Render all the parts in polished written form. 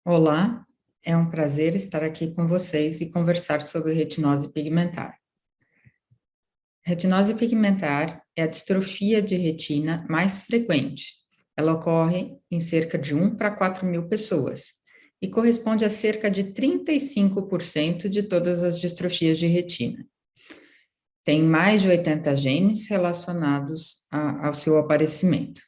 Olá, é um prazer estar aqui com vocês e conversar sobre retinose pigmentar. Retinose pigmentar é a distrofia de retina mais frequente. Ela ocorre em cerca de 1 para 4 mil pessoas e corresponde a cerca de 35% de todas as distrofias de retina. Tem mais de 80 genes relacionados ao seu aparecimento.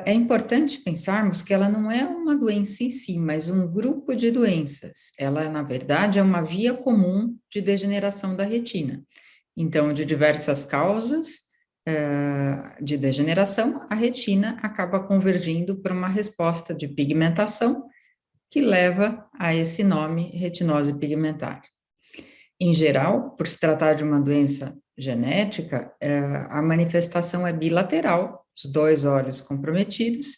É importante pensarmos que ela não é uma doença em si, mas um grupo de doenças. Ela, na verdade, é uma via comum de degeneração da retina. Então, de diversas causas de degeneração, a retina acaba convergindo para uma resposta de pigmentação que leva a esse nome, retinose pigmentar. Em geral, por se tratar de uma doença genética, a manifestação é bilateral, os dois olhos comprometidos,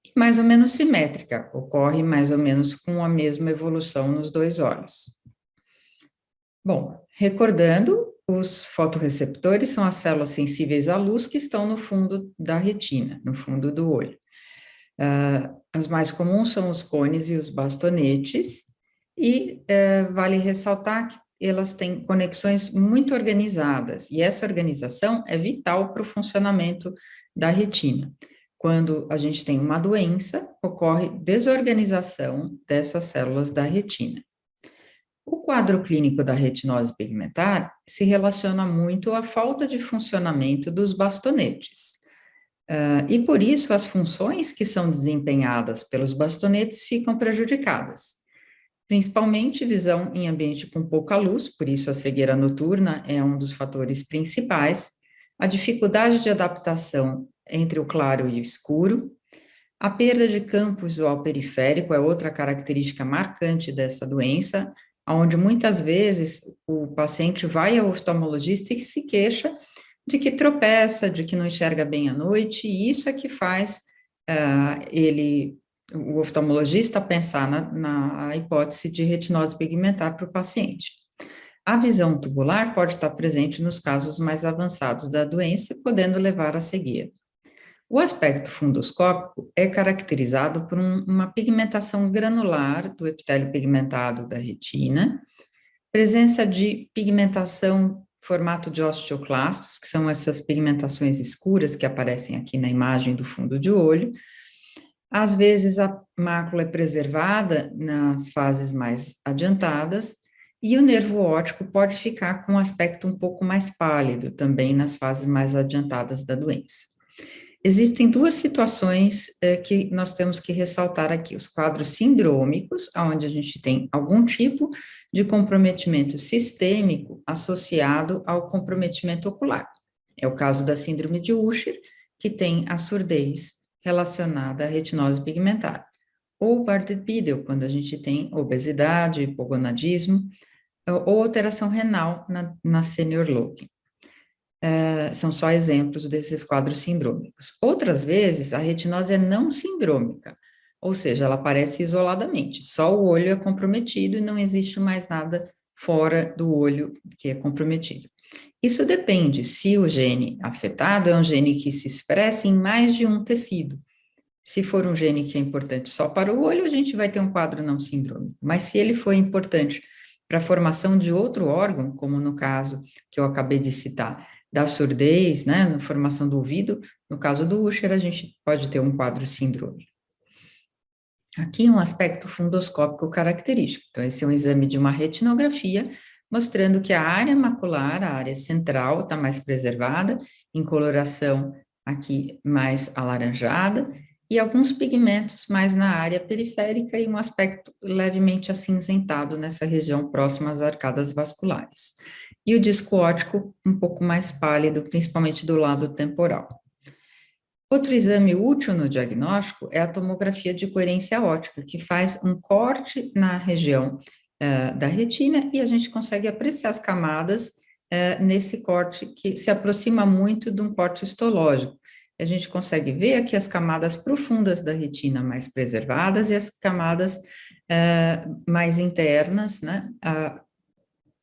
e mais ou menos simétrica, ocorre mais ou menos com a mesma evolução nos dois olhos. Bom, recordando, os fotorreceptores são as células sensíveis à luz que estão no fundo da retina, no fundo do olho. Os mais comuns são os cones e os bastonetes, e vale ressaltar que elas têm conexões muito organizadas, e essa organização é vital para o funcionamento da retina. Quando a gente tem uma doença, ocorre desorganização dessas células da retina. O quadro clínico da retinose pigmentar se relaciona muito à falta de funcionamento dos bastonetes. E por isso as funções que são desempenhadas pelos bastonetes ficam prejudicadas, principalmente visão em ambiente com pouca luz, por isso a cegueira noturna é um dos fatores principais, a dificuldade de adaptação entre o claro e o escuro, a perda de campo visual periférico é outra característica marcante dessa doença, onde muitas vezes o paciente vai ao oftalmologista e se queixa de que tropeça, de que não enxerga bem à noite, e isso é que faz o oftalmologista pensar na hipótese de retinose pigmentar para o paciente. A visão tubular pode estar presente nos casos mais avançados da doença, podendo levar à cegueira. O aspecto fundoscópico é caracterizado por uma pigmentação granular do epitélio pigmentado da retina, presença de pigmentação formato de osteoclastos, que são essas pigmentações escuras que aparecem aqui na imagem do fundo de olho. Às vezes a mácula é preservada nas fases mais adiantadas e o nervo óptico pode ficar com um aspecto um pouco mais pálido também nas fases mais adiantadas da doença. Existem duas situações que nós temos que ressaltar aqui: os quadros sindrômicos, onde a gente tem algum tipo de comprometimento sistêmico associado ao comprometimento ocular. É o caso da síndrome de Usher, que tem a surdez relacionada à retinose pigmentar. Ou Bardet-Biedl, quando a gente tem obesidade, hipogonadismo, ou alteração renal na senior look. São só exemplos desses quadros sindrômicos. Outras vezes, a retinose é não sindrômica, ou seja, ela aparece isoladamente, só o olho é comprometido e não existe mais nada fora do olho que é comprometido. Isso depende se o gene afetado é um gene que se expressa em mais de um tecido. Se for um gene que é importante só para o olho, a gente vai ter um quadro não sindrômico, mas se ele for importante para a formação de outro órgão, como no caso que eu acabei de citar, da surdez, né, na formação do ouvido, no caso do Usher, a gente pode ter um quadro síndrome. Aqui um aspecto fundoscópico característico. Então, esse é um exame de uma retinografia, mostrando que a área macular, a área central, está mais preservada, em coloração aqui mais alaranjada, e alguns pigmentos mais na área periférica e um aspecto levemente acinzentado nessa região próxima às arcadas vasculares. E o disco óptico um pouco mais pálido, principalmente do lado temporal. Outro exame útil no diagnóstico é a tomografia de coerência óptica, que faz um corte na região da retina e a gente consegue apreciar as camadas nesse corte que se aproxima muito de um corte histológico. A gente consegue ver aqui as camadas profundas da retina mais preservadas e as camadas mais internas, né,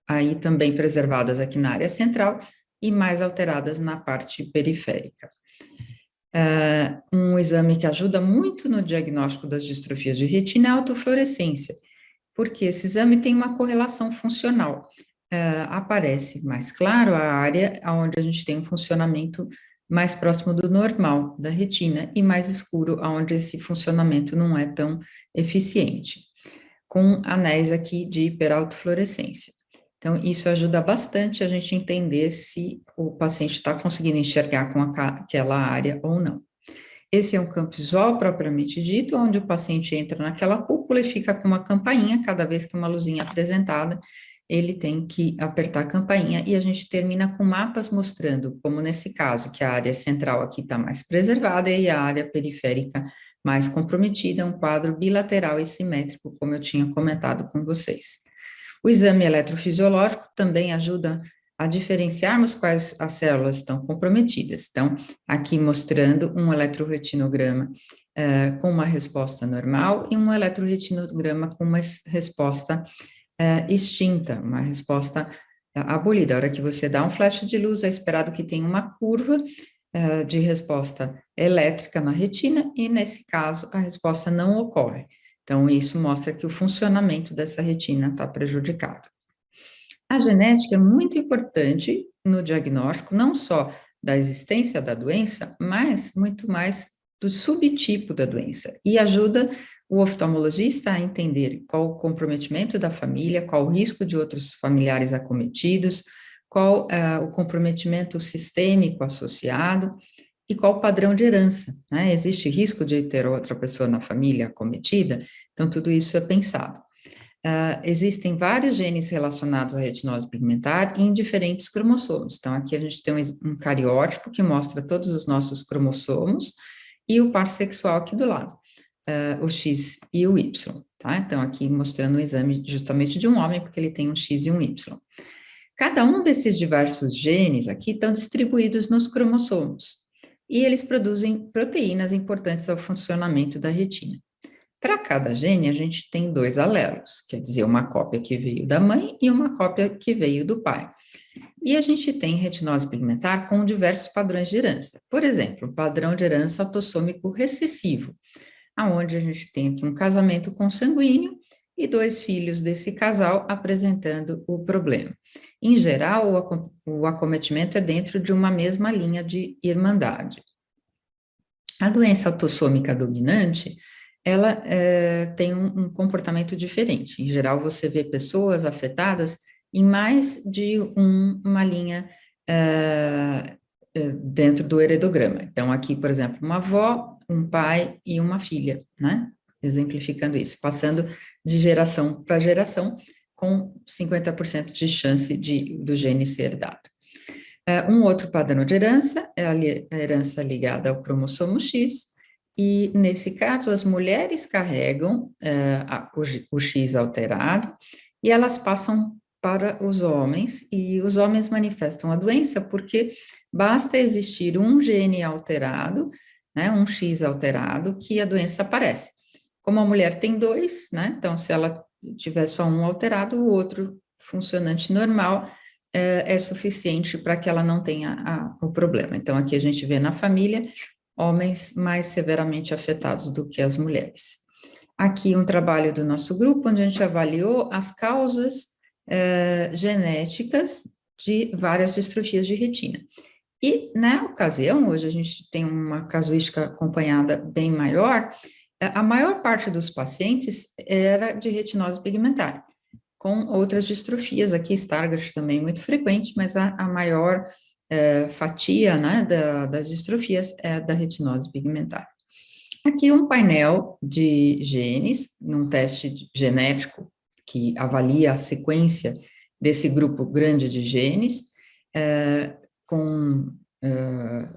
aí também preservadas aqui na área central e mais alteradas na parte periférica. Um exame que ajuda muito no diagnóstico das distrofias de retina é a autofluorescência, porque esse exame tem uma correlação funcional. Aparece mais claro a área onde a gente tem um funcionamento mais próximo do normal da retina e mais escuro onde esse funcionamento não é tão eficiente, com anéis aqui de hiperautofluorescência. Então, isso ajuda bastante a gente entender se o paciente está conseguindo enxergar com aquela área ou não. Esse é um campo visual propriamente dito, onde o paciente entra naquela cúpula e fica com uma campainha, cada vez que uma luzinha é apresentada, ele tem que apertar a campainha, e a gente termina com mapas mostrando, como nesse caso, que a área central aqui está mais preservada e a área periférica mais comprometida, um quadro bilateral e simétrico, como eu tinha comentado com vocês. O exame eletrofisiológico também ajuda a diferenciarmos quais as células estão comprometidas. Então, aqui mostrando um eletroretinograma com uma resposta normal e um eletroretinograma com uma resposta extinta, uma resposta abolida. A hora que você dá um flash de luz, é esperado que tenha uma curva de resposta elétrica na retina, e nesse caso a resposta não ocorre. Então, isso mostra que o funcionamento dessa retina está prejudicado. A genética é muito importante no diagnóstico, não só da existência da doença, mas muito mais do subtipo da doença, e ajuda o oftalmologista a entender qual o comprometimento da família, qual o risco de outros familiares acometidos, qual o comprometimento sistêmico associado, e qual o padrão de herança, né? Existe risco de ter outra pessoa na família acometida? Então, tudo isso é pensado. Existem vários genes relacionados à retinose pigmentar em diferentes cromossomos. Então, aqui a gente tem um cariótipo que mostra todos os nossos cromossomos e o par sexual aqui do lado, o X e o Y, tá? Então, aqui mostrando o exame justamente de um homem, porque ele tem um X e um Y. Cada um desses diversos genes aqui estão distribuídos nos cromossomos, e eles produzem proteínas importantes ao funcionamento da retina. Para cada gene, a gente tem 2 alelos, quer dizer, uma cópia que veio da mãe e uma cópia que veio do pai. E a gente tem retinose pigmentar com diversos padrões de herança. Por exemplo, o padrão de herança autossômico recessivo, aonde a gente tem aqui um casamento consanguíneo e 2 filhos desse casal apresentando o problema. Em geral, o acometimento é dentro de uma mesma linha de irmandade. A doença autossômica dominante, ela tem um comportamento diferente. Em geral, você vê pessoas afetadas em mais de uma linha dentro do heredograma. Então, aqui, por exemplo, uma avó, um pai e uma filha, né? Exemplificando isso, passando de geração para geração, com 50% de chance do gene ser herdado. Um outro padrão de herança é a herança ligada ao cromossomo X, e nesse caso as mulheres carregam o X alterado, e elas passam para os homens, e os homens manifestam a doença porque basta existir um gene alterado, né, um X alterado, que a doença aparece. Como a mulher tem 2, né, então se ela tiver só um alterado, o outro funcionante normal é suficiente para que ela não tenha o problema. Então, aqui a gente vê na família homens mais severamente afetados do que as mulheres. Aqui um trabalho do nosso grupo, onde a gente avaliou as causas genéticas de várias distrofias de retina. E, na ocasião, hoje a gente tem uma casuística acompanhada bem maior, a maior parte dos pacientes era de retinose pigmentar, com outras distrofias, aqui Stargardt também muito frequente, mas a maior fatia, né, das distrofias é da retinose pigmentar. Aqui um painel de genes, num teste genético que avalia a sequência desse grupo grande de genes, com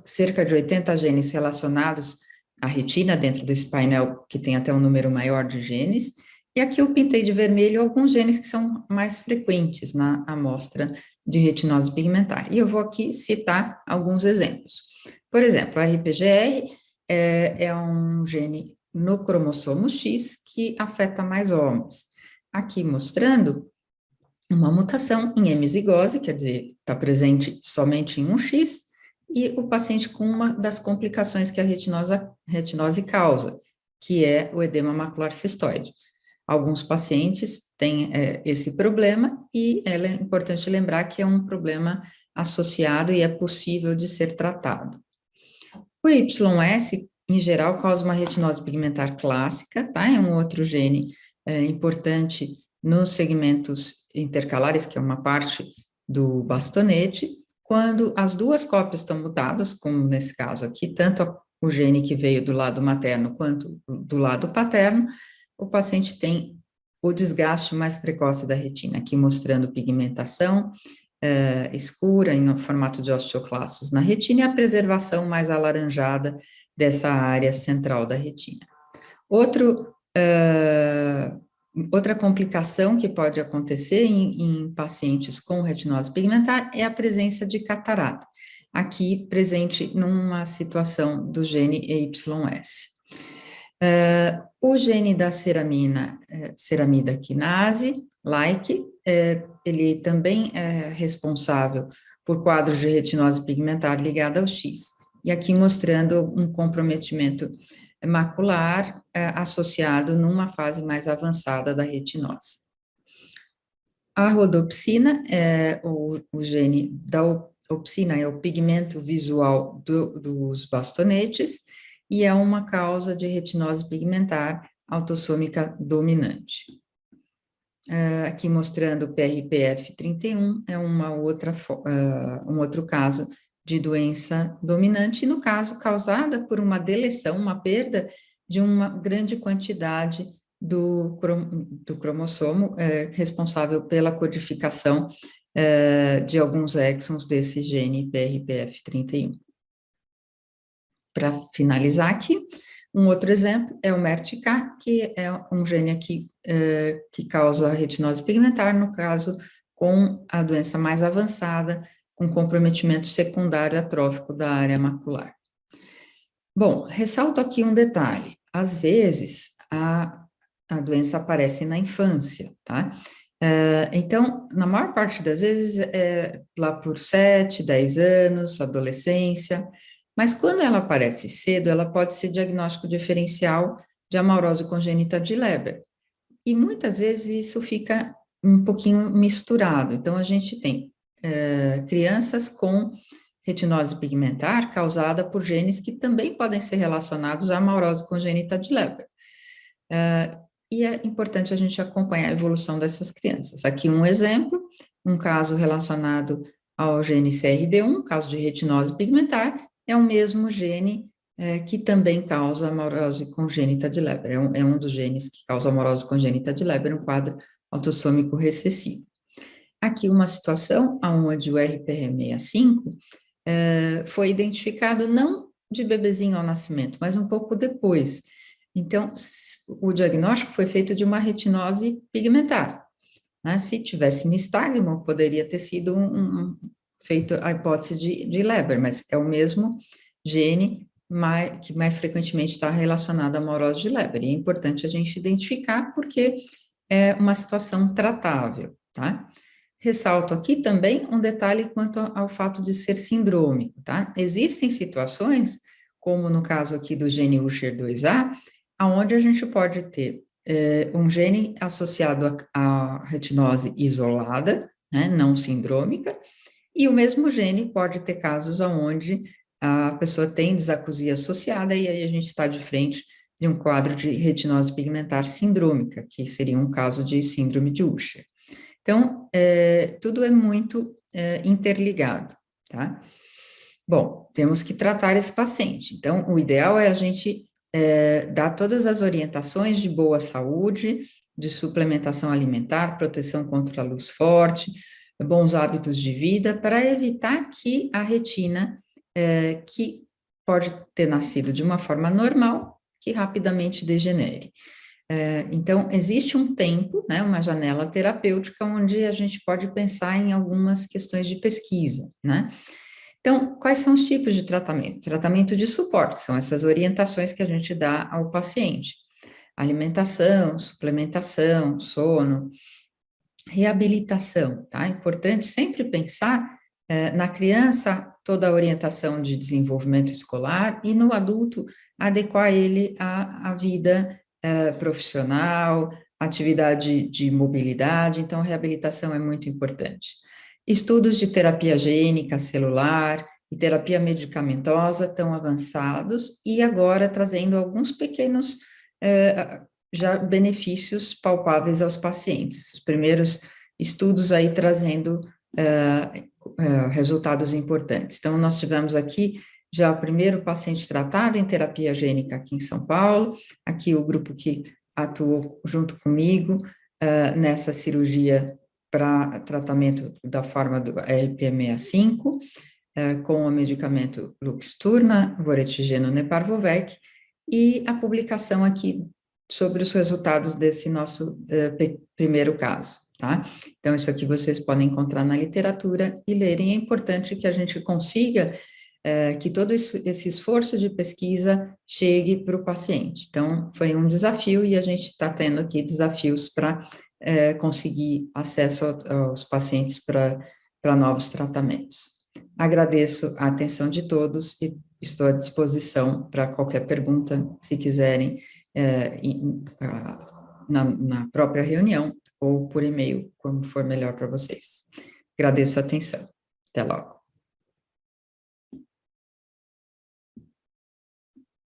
cerca de 80 genes relacionados à retina, dentro desse painel que tem até um número maior de genes, e aqui eu pintei de vermelho alguns genes que são mais frequentes na amostra de retinose pigmentar, e eu vou aqui citar alguns exemplos. Por exemplo, a RPGR é um gene no cromossomo X que afeta mais homens. Aqui mostrando uma mutação em hemizigose, quer dizer, está presente somente em um X, e o paciente com uma das complicações que a retinose causa, que é o edema macular cistoide. Alguns pacientes têm esse problema e é importante lembrar que é um problema associado e é possível de ser tratado. O YS, em geral, causa uma retinose pigmentar clássica, tá? É um outro gene importante nos segmentos intercalares, que é uma parte do bastonete. Quando as duas cópias estão mutadas, como nesse caso aqui, tanto o gene que veio do lado materno quanto do lado paterno, o paciente tem o desgaste mais precoce da retina, aqui mostrando pigmentação escura, em formato de osteoclastos na retina, e a preservação mais alaranjada dessa área central da retina. Outra complicação que pode acontecer em pacientes com retinose pigmentar é a presença de catarata, aqui presente numa situação do gene EYS. O gene da ceramida quinase, like, ele também é responsável por quadros de retinose pigmentar ligada ao X. E aqui mostrando um comprometimento macular associado numa fase mais avançada da retinose. A rodopsina, o gene da opsina é o pigmento visual dos bastonetes, e é uma causa de retinose pigmentar autossômica dominante. Aqui mostrando o PRPF31, é um outro caso de doença dominante, no caso causada por uma deleção, uma perda de uma grande quantidade do cromossomo responsável pela codificação de alguns exons desse gene PRPF31. Para finalizar aqui, um outro exemplo é o MERTK, que é um gene aqui que causa retinose pigmentar, no caso, com a doença mais avançada, com comprometimento secundário atrófico da área macular. Bom, ressalto aqui um detalhe. Às vezes, a doença aparece na infância, tá? Então, na maior parte das vezes, lá por 7, 10 anos, adolescência, mas quando ela aparece cedo, ela pode ser diagnóstico diferencial de amaurose congênita de Leber. E muitas vezes isso fica um pouquinho misturado. Então, a gente tem crianças com retinose pigmentar causada por genes que também podem ser relacionados à amaurose congênita de Leber. E é importante a gente acompanhar a evolução dessas crianças. Aqui um exemplo, um caso relacionado ao gene CRB1, caso de retinose pigmentar, é o mesmo gene que também causa amaurose congênita de Leber. É um dos genes que causa amaurose congênita de Leber, um quadro autossômico recessivo. Aqui uma situação onde o RPR65 foi identificado não de bebezinho ao nascimento, mas um pouco depois. Então, o diagnóstico foi feito de uma retinose pigmentar. Né? Se tivesse nistagmo, poderia ter sido feito a hipótese de Leber, mas é o mesmo gene que mais frequentemente está relacionado à amaurose de Leber. E é importante a gente identificar porque é uma situação tratável, tá? Ressalto aqui também um detalhe quanto ao fato de ser sindrômico, tá? Existem situações, como no caso aqui do gene Usher2A, onde a gente pode ter um gene associado à retinose isolada, né, não sindrômica, e o mesmo gene pode ter casos onde a pessoa tem desacusia associada, e aí a gente está de frente de um quadro de retinose pigmentar sindrômica, que seria um caso de síndrome de Usher. Então, tudo é muito interligado, tá? Bom, temos que tratar esse paciente. Então, o ideal é a gente dar todas as orientações de boa saúde, de suplementação alimentar, proteção contra a luz forte, bons hábitos de vida, para evitar que a retina, que pode ter nascido de uma forma normal, que rapidamente degenere. Então, existe um tempo, né, uma janela terapêutica, onde a gente pode pensar em algumas questões de pesquisa, né? Então, quais são os tipos de tratamento? Tratamento de suporte, são essas orientações que a gente dá ao paciente. Alimentação, suplementação, sono, reabilitação, tá? É importante sempre pensar Na criança, toda a orientação de desenvolvimento escolar e no adulto, adequar ele à vida profissional, atividade de mobilidade, então, reabilitação é muito importante. Estudos de terapia gênica, celular e terapia medicamentosa estão avançados e agora trazendo alguns pequenos já benefícios palpáveis aos pacientes. Os primeiros estudos aí trazendo resultados importantes. Então, nós tivemos aqui já o primeiro paciente tratado em terapia gênica aqui em São Paulo, aqui o grupo que atuou junto comigo nessa cirurgia para tratamento da forma do RP65, com o medicamento Luxturna, Voretigeno, Neparvovec, e a publicação aqui sobre os resultados desse nosso primeiro caso, tá? Então, isso aqui vocês podem encontrar na literatura e lerem. É importante que a gente consiga que todo esse esforço de pesquisa chegue para o paciente. Então, foi um desafio e a gente está tendo aqui desafios para conseguir acesso aos pacientes para novos tratamentos. Agradeço a atenção de todos e estou à disposição para qualquer pergunta, se quiserem, na própria reunião ou por e-mail, como for melhor para vocês. Agradeço a atenção. Até logo.